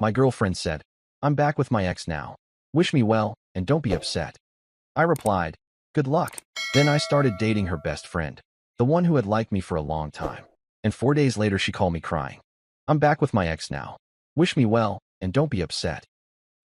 My girlfriend said, "I'm back with my ex now. Wish me well, and don't be upset." I replied, "Good luck." Then I started dating her best friend, the one who had liked me for a long time. And 4 days later, she called me crying. "I'm back with my ex now. Wish me well, and don't be upset."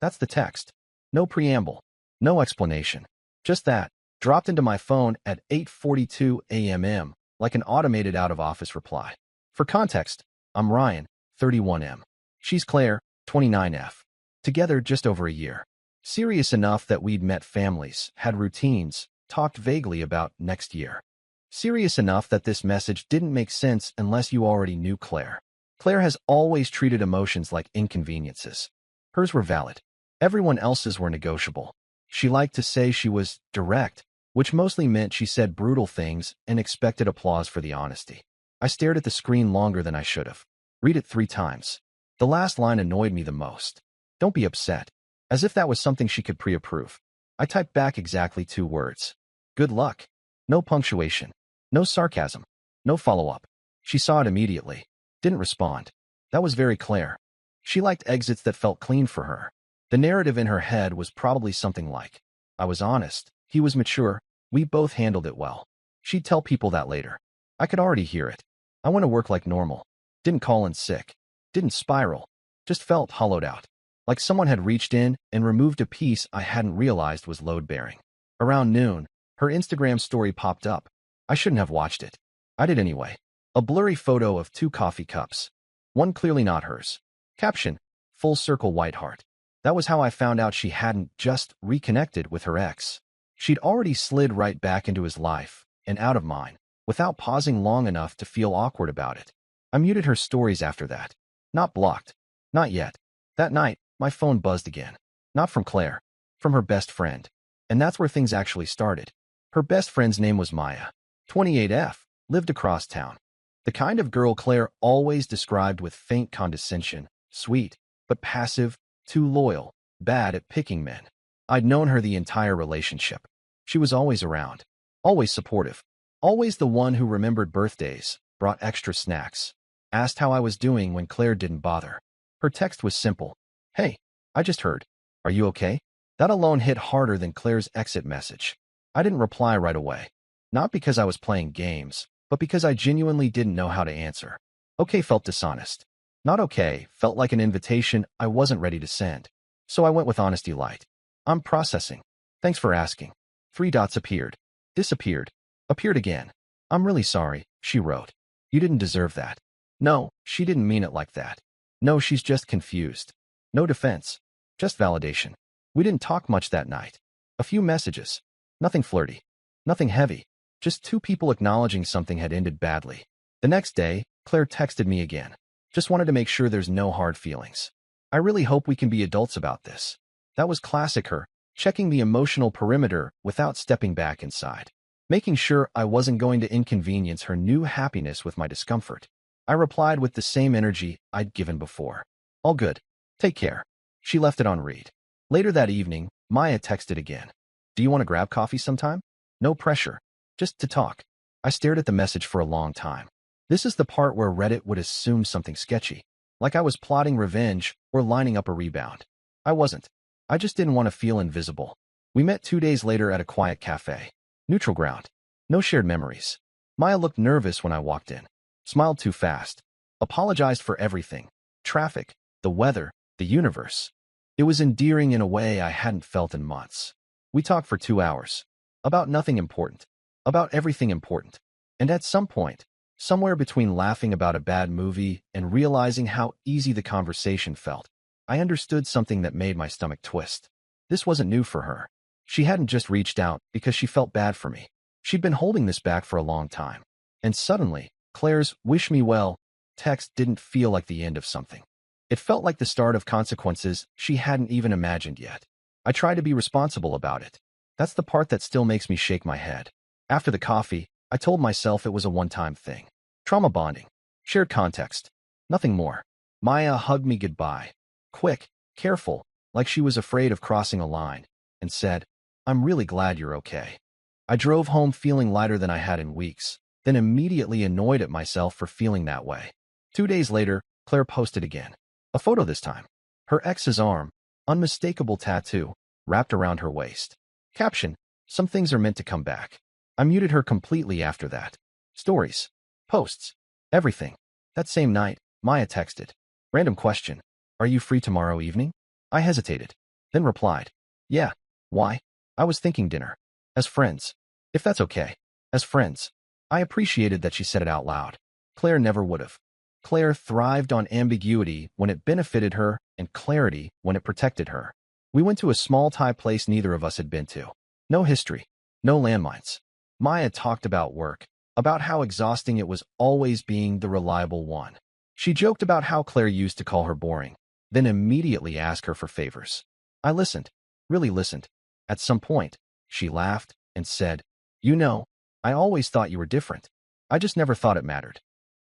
That's the text. No preamble. No explanation. Just that, dropped into my phone at 8:42 a.m. like an automated out-of-office reply. For context, I'm Ryan, 31M. She's Claire, 29F. Together just over a year. Serious enough that we'd met families, had routines, talked vaguely about next year. Serious enough that this message didn't make sense unless you already knew Claire. Claire has always treated emotions like inconveniences. Hers were valid. Everyone else's were negotiable. She liked to say she was direct, which mostly meant she said brutal things and expected applause for the honesty. I stared at the screen longer than I should have. Read it 3 times. The last line annoyed me the most. "Don't be upset." As if that was something she could pre-approve. I typed back exactly 2 words. "Good luck." No punctuation. No sarcasm. No follow-up. She saw it immediately. Didn't respond. That was very Claire. She liked exits that felt clean for her. The narrative in her head was probably something like, "I was honest. He was mature. We both handled it well." She'd tell people that later. I could already hear it. I went to work like normal. Didn't call in sick. Didn't spiral. Just felt hollowed out. Like someone had reached in and removed a piece I hadn't realized was load-bearing. Around noon, her Instagram story popped up. I shouldn't have watched it. I did anyway. A blurry photo of 2 coffee cups. One clearly not hers. Caption, "Full circle white heart." That was how I found out she hadn't just reconnected with her ex. She'd already slid right back into his life, and out of mine, without pausing long enough to feel awkward about it. I muted her stories after that. Not blocked. Not yet. That night, my phone buzzed again. Not from Claire. From her best friend. And that's where things actually started. Her best friend's name was Maya. 28F, lived across town. The kind of girl Claire always described with faint condescension. Sweet, but passive, too loyal, bad at picking men. I'd known her the entire relationship. She was always around. Always supportive. Always the one who remembered birthdays, brought extra snacks. Asked how I was doing when Claire didn't bother. Her text was simple. "Hey, I just heard. Are you okay?" That alone hit harder than Claire's exit message. I didn't reply right away. Not because I was playing games, but because I genuinely didn't know how to answer. Okay felt dishonest. Not okay felt like an invitation I wasn't ready to send. So I went with honesty light. "I'm processing. Thanks for asking." 3 dots appeared. Disappeared. Appeared again. "I'm really sorry," she wrote. "You didn't deserve that." No, she didn't mean it like that. No, she's just confused. No defense. Just validation. We didn't talk much that night. A few messages. Nothing flirty. Nothing heavy. Just 2 people acknowledging something had ended badly. The next day, Claire texted me again. "Just wanted to make sure there's no hard feelings. I really hope we can be adults about this." That was classic her, checking the emotional perimeter without stepping back inside. Making sure I wasn't going to inconvenience her new happiness with my discomfort. I replied with the same energy I'd given before. "All good. Take care." She left it on read. Later that evening, Maya texted again. "Do you want to grab coffee sometime? No pressure. Just to talk." I stared at the message for a long time. This is the part where Reddit would assume something sketchy. Like I was plotting revenge or lining up a rebound. I wasn't. I just didn't want to feel invisible. We met 2 days later at a quiet cafe. Neutral ground. No shared memories. Maya looked nervous when I walked in. Smiled too fast. Apologized for everything. Traffic, the weather, the universe. It was endearing in a way I hadn't felt in months. We talked for 2 hours. About nothing important. About everything important. And at some point, somewhere between laughing about a bad movie and realizing how easy the conversation felt, I understood something that made my stomach twist. This wasn't new for her. She hadn't just reached out because she felt bad for me. She'd been holding this back for a long time. And suddenly, Claire's "wish me well" text didn't feel like the end of something. It felt like the start of consequences she hadn't even imagined yet. I tried to be responsible about it. That's the part that still makes me shake my head. After the coffee, I told myself it was a one-time thing. Trauma bonding. Shared context. Nothing more. Maya hugged me goodbye. Quick, careful, like she was afraid of crossing a line, and said, "I'm really glad you're okay." I drove home feeling lighter than I had in weeks, then immediately annoyed at myself for feeling that way. 2 days later, Claire posted again. A photo this time. Her ex's arm, unmistakable tattoo, wrapped around her waist. Caption, some things are meant to come back. I muted her completely after that. Stories, posts, everything. That same night, Maya texted. Random question. Are you free tomorrow evening? I hesitated, then replied. Yeah. Why? I was thinking dinner. As friends. If that's okay. As friends. I appreciated that she said it out loud. Claire never would have. Claire thrived on ambiguity when it benefited her and clarity when it protected her. We went to a small Thai place neither of us had been to. No history. No landmines. Maya talked about work, about how exhausting it was always being the reliable one. She joked about how Claire used to call her boring, then immediately ask her for favors. I listened, really listened. At some point, she laughed and said, You know, I always thought you were different. I just never thought it mattered.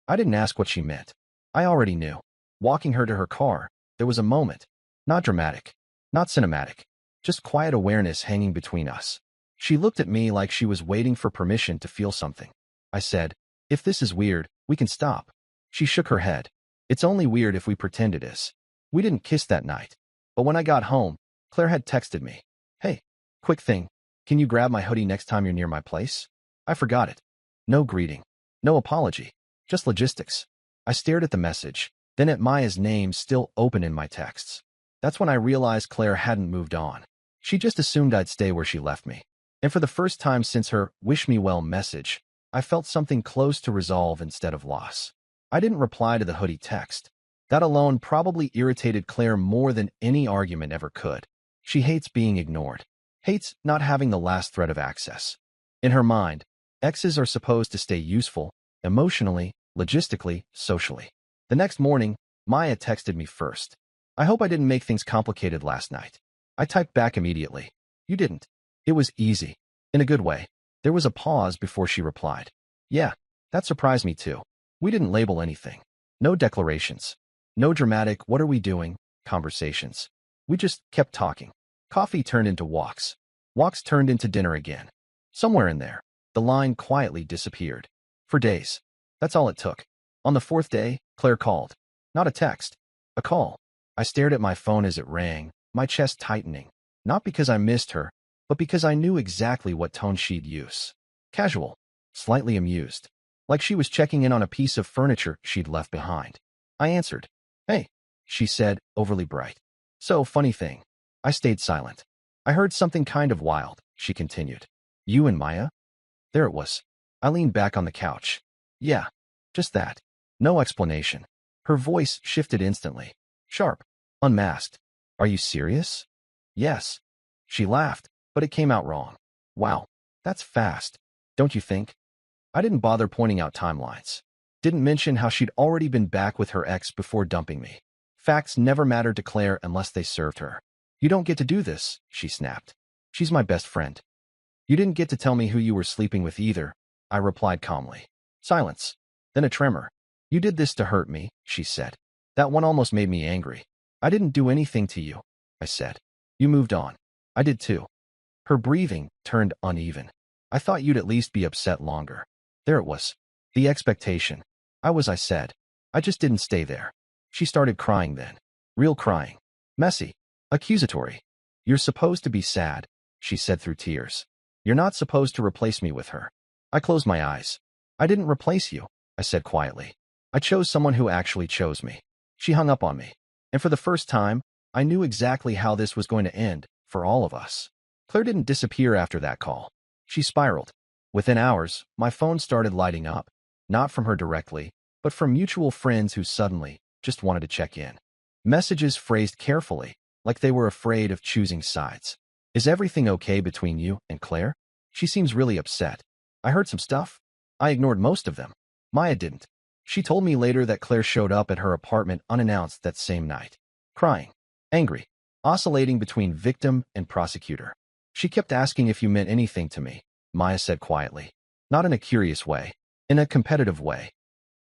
I didn't ask what she meant. I already knew. Walking her to her car, there was a moment. Not dramatic, not cinematic, just quiet awareness hanging between us. She looked at me like she was waiting for permission to feel something. I said, If this is weird, we can stop. She shook her head. It's only weird if we pretend it is. We didn't kiss that night. But when I got home, Claire had texted me. Hey, quick thing. Can you grab my hoodie next time you're near my place? I forgot it. No greeting. No apology. Just logistics. I stared at the message, then at Maya's name still open in my texts. That's when I realized Claire hadn't moved on. She just assumed I'd stay where she left me. And for the first time since her wish me well message, I felt something close to resolve instead of loss. I didn't reply to the hoodie text. That alone probably irritated Claire more than any argument ever could. She hates being ignored. Hates not having the last thread of access. In her mind, exes are supposed to stay useful, emotionally, logistically, socially. The next morning, Maya texted me first. I hope I didn't make things complicated last night. I typed back immediately. You didn't. It was easy. In a good way. There was a pause before she replied. Yeah, that surprised me too. We didn't label anything. No declarations. No dramatic, what are we doing, conversations. We just kept talking. Coffee turned into walks. Walks turned into dinner again. Somewhere in there, the line quietly disappeared. For days. That's all it took. On the fourth day, Claire called. Not a text. A call. I stared at my phone as it rang, my chest tightening. Not because I missed her, but because I knew exactly what tone she'd use. Casual. Slightly amused. Like she was checking in on a piece of furniture she'd left behind. I answered. Hey, she said, overly bright. So, funny thing. I stayed silent. I heard something kind of wild, she continued. You and Maya? There it was. I leaned back on the couch. Yeah, just that. No explanation. Her voice shifted instantly. Sharp. Unmasked. Are you serious? Yes. She laughed, but it came out wrong. Wow, that's fast. Don't you think? I didn't bother pointing out timelines. Didn't mention how she'd already been back with her ex before dumping me. Facts never mattered to Claire unless they served her. You don't get to do this, she snapped. She's my best friend. You didn't get to tell me who you were sleeping with either, I replied calmly. Silence. Then a tremor. You did this to hurt me, she said. That one almost made me angry. I didn't do anything to you, I said. You moved on. I did too. Her breathing turned uneven. I thought you'd at least be upset longer. There it was. The expectation. I said. I just didn't stay there. She started crying then. Real crying. Messy. Accusatory. You're supposed to be sad, she said through tears. You're not supposed to replace me with her. I closed my eyes. I didn't replace you, I said quietly. I chose someone who actually chose me. She hung up on me. And for the first time, I knew exactly how this was going to end, for all of us. Claire didn't disappear after that call. She spiraled. Within hours, my phone started lighting up. Not from her directly, but from mutual friends who suddenly just wanted to check in. Messages phrased carefully, like they were afraid of choosing sides. Is everything okay between you and Claire? She seems really upset. I heard some stuff. I ignored most of them. Maya didn't. She told me later that Claire showed up at her apartment unannounced that same night. Crying. Angry. Oscillating between victim and prosecutor. She kept asking if you meant anything to me, Maya said quietly. Not in a curious way. In a competitive way.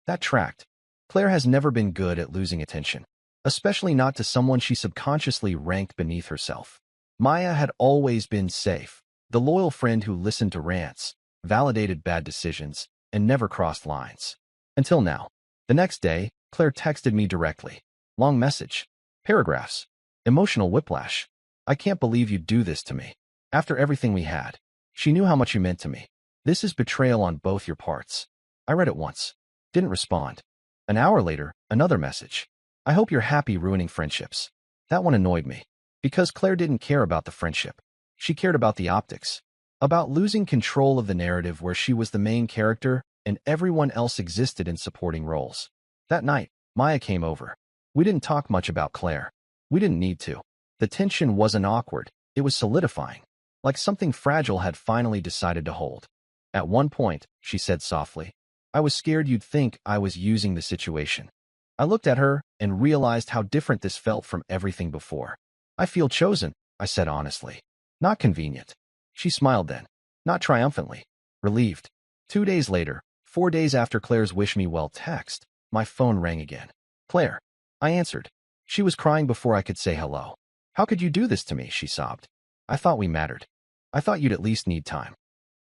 That tracked. Claire has never been good at losing attention. Especially not to someone she subconsciously ranked beneath herself. Maya had always been safe. The loyal friend who listened to rants, validated bad decisions, and never crossed lines. Until now. The next day, Claire texted me directly. Long message. Paragraphs. Emotional whiplash. I can't believe you'd do this to me. After everything we had. She knew how much you meant to me. This is betrayal on both your parts. I read it once. Didn't respond. An hour later, another message. I hope you're happy ruining friendships. That one annoyed me. Because Claire didn't care about the friendship. She cared about the optics. About losing control of the narrative where she was the main character and everyone else existed in supporting roles. That night, Maya came over. We didn't talk much about Claire. We didn't need to. The tension wasn't awkward. It was solidifying. Like something fragile had finally decided to hold. At one point, she said softly, I was scared you'd think I was using the situation. I looked at her and realized how different this felt from everything before. I feel chosen, I said honestly. Not convenient. She smiled then. Not triumphantly. Relieved. 2 days later, 4 days after Claire's wish me well text, my phone rang again. Claire. I answered. She was crying before I could say hello. How could you do this to me, she sobbed. I thought we mattered. I thought you'd at least need time.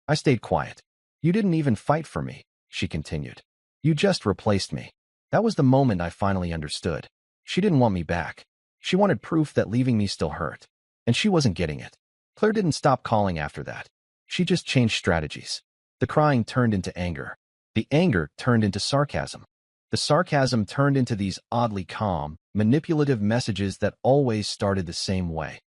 I stayed quiet. You didn't even fight for me, she continued. You just replaced me. That was the moment I finally understood. She didn't want me back. She wanted proof that leaving me still hurt. And she wasn't getting it. Claire didn't stop calling after that. She just changed strategies. The crying turned into anger. The anger turned into sarcasm. The sarcasm turned into these oddly calm, manipulative messages that always started the same way.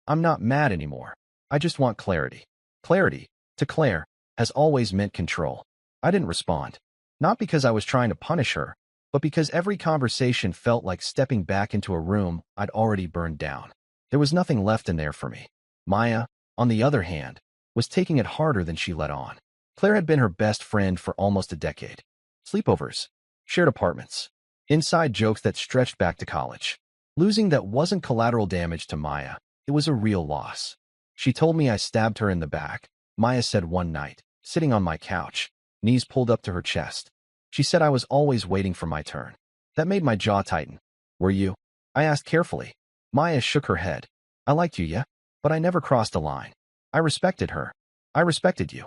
I'm not mad anymore. I just want clarity. Clarity, to Claire, has always meant control. I didn't respond. Not because I was trying to punish her, but because every conversation felt like stepping back into a room I'd already burned down. There was nothing left in there for me. Maya, on the other hand, was taking it harder than she let on. Claire had been her best friend for almost a decade. Sleepovers, shared apartments, inside jokes that stretched back to college. Losing that wasn't collateral damage to Maya. It was a real loss. She told me I stabbed her in the back, Maya said one night, sitting on my couch, knees pulled up to her chest. She said I was always waiting for my turn. That made my jaw tighten. Were you? I asked carefully. Maya shook her head. I liked you, yeah? But I never crossed a line. I respected her. I respected you.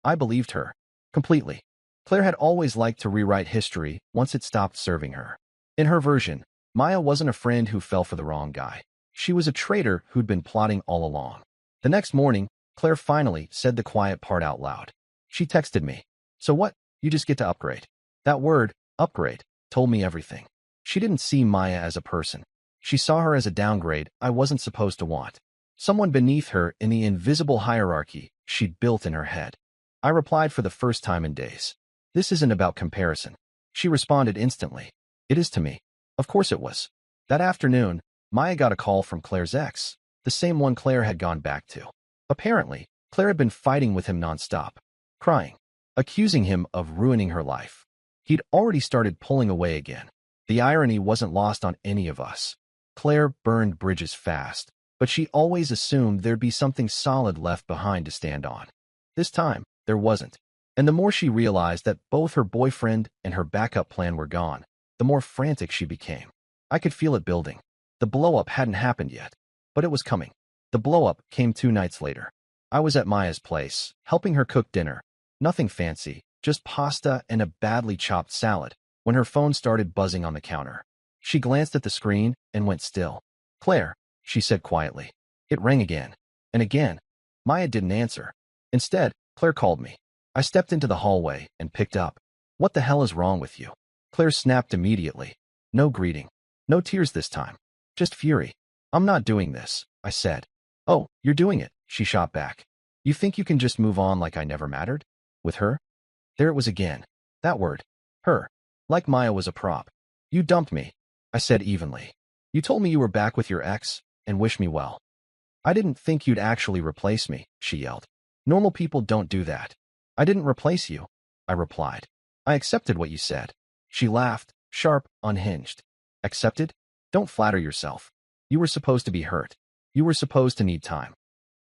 I believed her. Completely. Claire had always liked to rewrite history once it stopped serving her. In her version, Maya wasn't a friend who fell for the wrong guy. She was a traitor who'd been plotting all along. The next morning, Claire finally said the quiet part out loud. She texted me. So what? You just get to upgrade. That word, upgrade, told me everything. She didn't see Maya as a person. She saw her as a downgrade I wasn't supposed to want. Someone beneath her in the invisible hierarchy she'd built in her head. I replied for the first time in days. This isn't about comparison. She responded instantly. It is to me. Of course it was. That afternoon, Maya got a call from Claire's ex, the same one Claire had gone back to. Apparently, Claire had been fighting with him nonstop, crying, accusing him of ruining her life. He'd already started pulling away again. The irony wasn't lost on any of us. Claire burned bridges fast, but she always assumed there'd be something solid left behind to stand on. This time, there wasn't. And the more she realized that both her boyfriend and her backup plan were gone, the more frantic she became. I could feel it building. The blow-up hadn't happened yet, but it was coming. The blow-up came 2 nights later. I was at Maya's place, helping her cook dinner. Nothing fancy, just pasta and a badly chopped salad, when her phone started buzzing on the counter. She glanced at the screen and went still. Claire, she said quietly. It rang again. And again. Maya didn't answer. Instead, Claire called me. I stepped into the hallway and picked up. What the hell is wrong with you? Claire snapped immediately. No greeting. No tears this time. Just fury. I'm not doing this, I said. Oh, you're doing it, she shot back. You think you can just move on like I never mattered? With her? There it was again. That word. Her. Like Maya was a prop. You dumped me, I said evenly. You told me you were back with your ex, and wish me well. I didn't think you'd actually replace me, she yelled. Normal people don't do that. I didn't replace you, I replied. I accepted what you said. She laughed, sharp, unhinged. Accepted? Don't flatter yourself. You were supposed to be hurt. You were supposed to need time.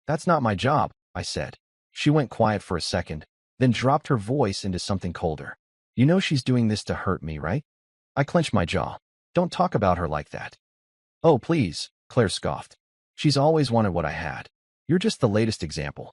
That's not my job, I said. She went quiet for a second, then dropped her voice into something colder. You know she's doing this to hurt me, right? I clenched my jaw. Don't talk about her like that. Oh, please, Claire scoffed. She's always wanted what I had. You're just the latest example.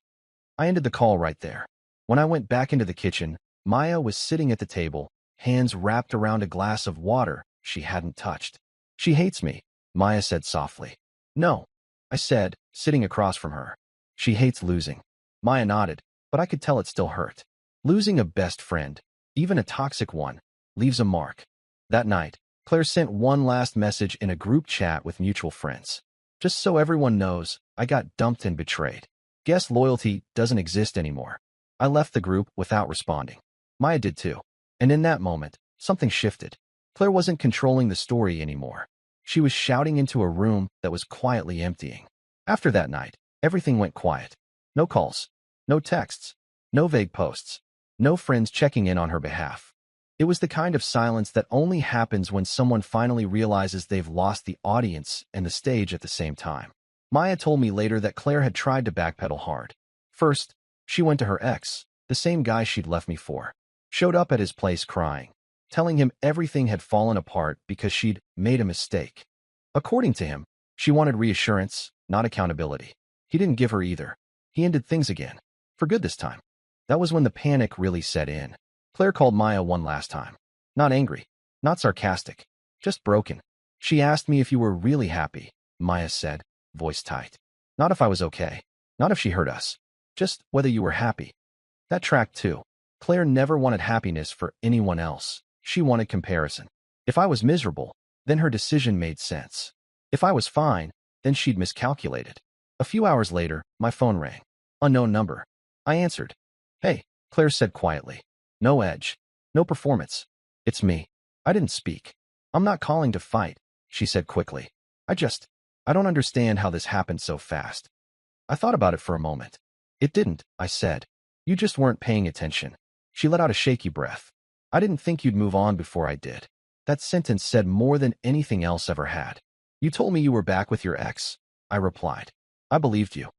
I ended the call right there. When I went back into the kitchen, Maya was sitting at the table, hands wrapped around a glass of water she hadn't touched. She hates me, Maya said softly. No, I said, sitting across from her. She hates losing. Maya nodded, but I could tell it still hurt. Losing a best friend, even a toxic one, leaves a mark. That night, Claire sent one last message in a group chat with mutual friends. Just so everyone knows, I got dumped and betrayed. Guess loyalty doesn't exist anymore. I left the group without responding. Maya did too. And in that moment, something shifted. Claire wasn't controlling the story anymore. She was shouting into a room that was quietly emptying. After that night, everything went quiet. No calls, no texts, no vague posts, no friends checking in on her behalf. It was the kind of silence that only happens when someone finally realizes they've lost the audience and the stage at the same time. Maya told me later that Claire had tried to backpedal hard. First, she went to her ex, the same guy she'd left me for. Showed up at his place crying, telling him everything had fallen apart because she'd made a mistake. According to him, she wanted reassurance, not accountability. He didn't give her either. He ended things again. For good this time. That was when the panic really set in. Claire called Maya one last time. Not angry, not sarcastic, just broken. She asked me if you were really happy, Maya said, voice tight. Not if I was okay. Not if she hurt us. Just whether you were happy. That tracked too. Claire never wanted happiness for anyone else. She wanted comparison. If I was miserable, then her decision made sense. If I was fine, then she'd miscalculated. A few hours later, my phone rang. Unknown number. I answered. Hey, Claire said quietly. No edge. No performance. It's me. I didn't speak. I'm not calling to fight, she said quickly. I don't understand how this happened so fast. I thought about it for a moment. It didn't, I said. You just weren't paying attention. She let out a shaky breath. I didn't think you'd move on before I did. That sentence said more than anything else ever had. You told me you were back with your ex, I replied. I believed you.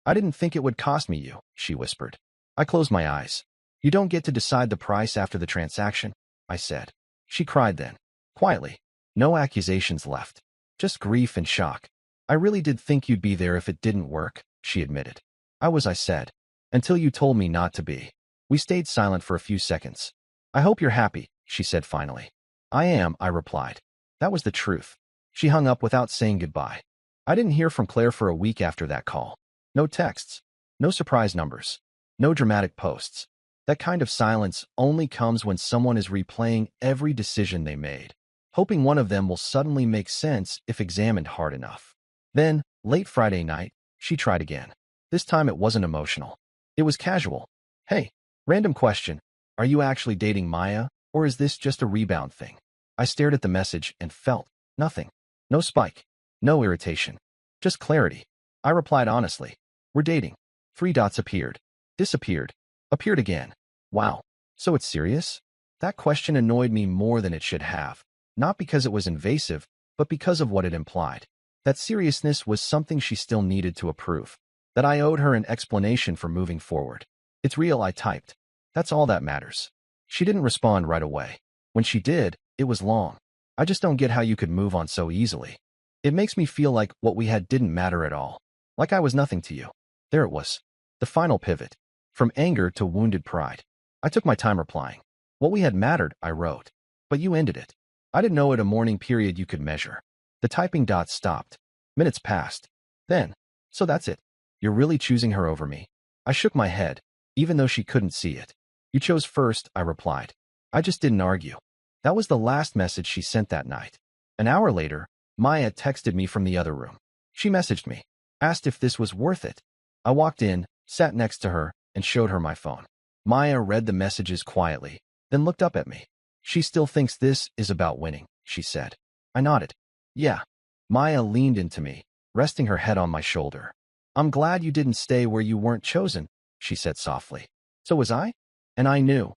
I didn't think it would cost me you, she whispered. I closed my eyes. You don't get to decide the price after the transaction, I said. She cried then, quietly. No accusations left. Just grief and shock. I really did think you'd be there if it didn't work, she admitted. I said. Until you told me not to be. We stayed silent for a few seconds. I hope you're happy, she said finally. I am, I replied. That was the truth. She hung up without saying goodbye. I didn't hear from Claire for a week after that call. No texts. No surprise numbers. No dramatic posts. That kind of silence only comes when someone is replaying every decision they made, hoping one of them will suddenly make sense if examined hard enough. Then, late Friday night, she tried again. This time it wasn't emotional. It was casual. Hey, random question. Are you actually dating Maya, or is this just a rebound thing? I stared at the message and felt nothing. No spike. No irritation. Just clarity. I replied honestly. We're dating. 3 dots appeared. Disappeared. Appeared again. Wow. So it's serious? That question annoyed me more than it should have. Not because it was invasive, but because of what it implied. That seriousness was something she still needed to approve. That I owed her an explanation for moving forward. It's real, I typed. That's all that matters. She didn't respond right away. When she did, it was long. I just don't get how you could move on so easily. It makes me feel like what we had didn't matter at all. Like I was nothing to you. There it was. The final pivot. From anger to wounded pride. I took my time replying. What we had mattered, I wrote. But you ended it. I didn't know at a mourning period you could measure. The typing dots stopped. Minutes passed. Then, so that's it. You're really choosing her over me. I shook my head, even though she couldn't see it. You chose first, I replied. I just didn't argue. That was the last message she sent that night. An hour later, Maya texted me from the other room. She messaged me, asked if this was worth it. I walked in, sat next to her, and showed her my phone. Maya read the messages quietly, then looked up at me. She still thinks this is about winning, she said. I nodded. Yeah. Maya leaned into me, resting her head on my shoulder. I'm glad you didn't stay where you weren't chosen, she said softly. So was I? And I knew,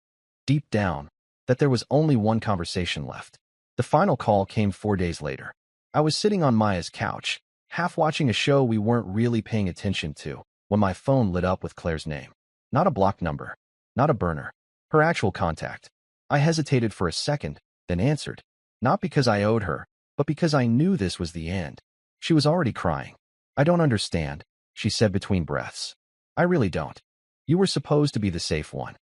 deep down, that there was only one conversation left. The final call came 4 days later. I was sitting on Maya's couch, half watching a show we weren't really paying attention to, when my phone lit up with Claire's name. Not a blocked number. Not a burner. Her actual contact. I hesitated for a second, then answered. Not because I owed her, but because I knew this was the end. She was already crying. I don't understand, she said between breaths. I really don't. You were supposed to be the safe one.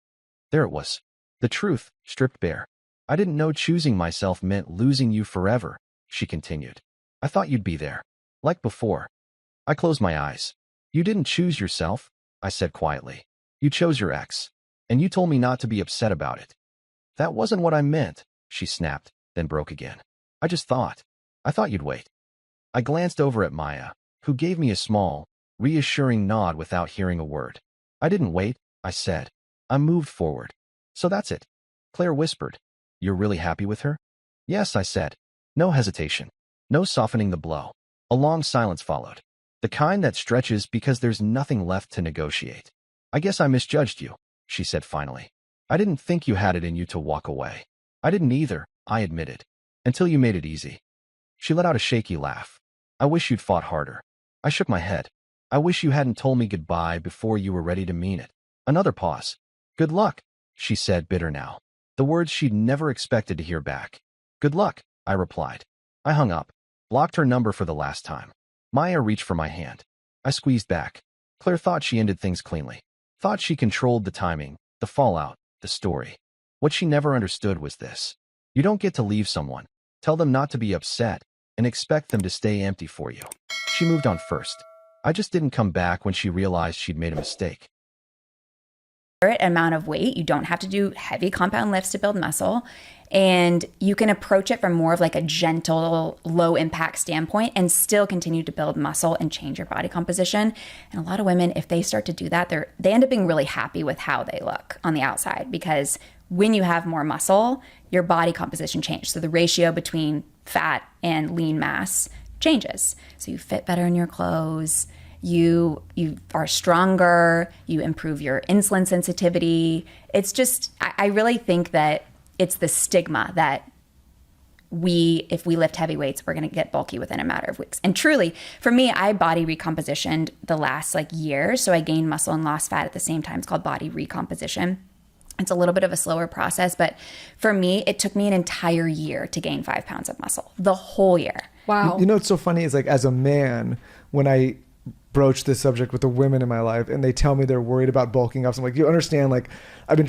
There it was. The truth, stripped bare. I didn't know choosing myself meant losing you forever, she continued. I thought you'd be there. Like before. I closed my eyes. You didn't choose yourself, I said quietly. You chose your ex. And you told me not to be upset about it. That wasn't what I meant, she snapped, then broke again. I thought you'd wait. I glanced over at Maya, who gave me a small, reassuring nod without hearing a word. I didn't wait, I said. I moved forward. So that's it. Claire whispered. You're really happy with her? Yes, I said. No hesitation. No softening the blow. A long silence followed. The kind that stretches because there's nothing left to negotiate. I guess I misjudged you, she said finally. I didn't think you had it in you to walk away. I didn't either, I admitted. Until you made it easy. She let out a shaky laugh. I wish you'd fought harder. I shook my head. I wish you hadn't told me goodbye before you were ready to mean it. Another pause. Good luck, she said, bitter now. The words she'd never expected to hear back. Good luck, I replied. I hung up, blocked her number for the last time. Maya reached for my hand. I squeezed back. Claire thought she ended things cleanly. Thought she controlled the timing, the fallout, the story. What she never understood was this. You don't get to leave someone, tell them not to be upset, and expect them to stay empty for you. She moved on first. I just didn't come back when she realized she'd made a mistake. Amount of weight. You don't have to do heavy compound lifts to build muscle. And you can approach it from more of like a gentle, low impact standpoint and still continue to build muscle and change your body composition. And a lot of women, if they start to do that, they end up being really happy with how they look on the outside, because when you have more muscle, your body composition changes. So the ratio between fat and lean mass changes. So you fit better in your clothes. You are stronger, you improve your insulin sensitivity. It's just, I really think that it's the stigma that if we lift heavy weights, we're going to get bulky within a matter of weeks. And truly, for me, I body recompositioned the last year. So I gained muscle and lost fat at the same time. It's called body recomposition. It's a little bit of a slower process, but for me, it took me an entire year to gain 5 pounds of muscle, the whole year. Wow. You know what's so funny is as a man, when I broach this subject with the women in my life and they tell me they're worried about bulking up, so I'm like, you understand, I've been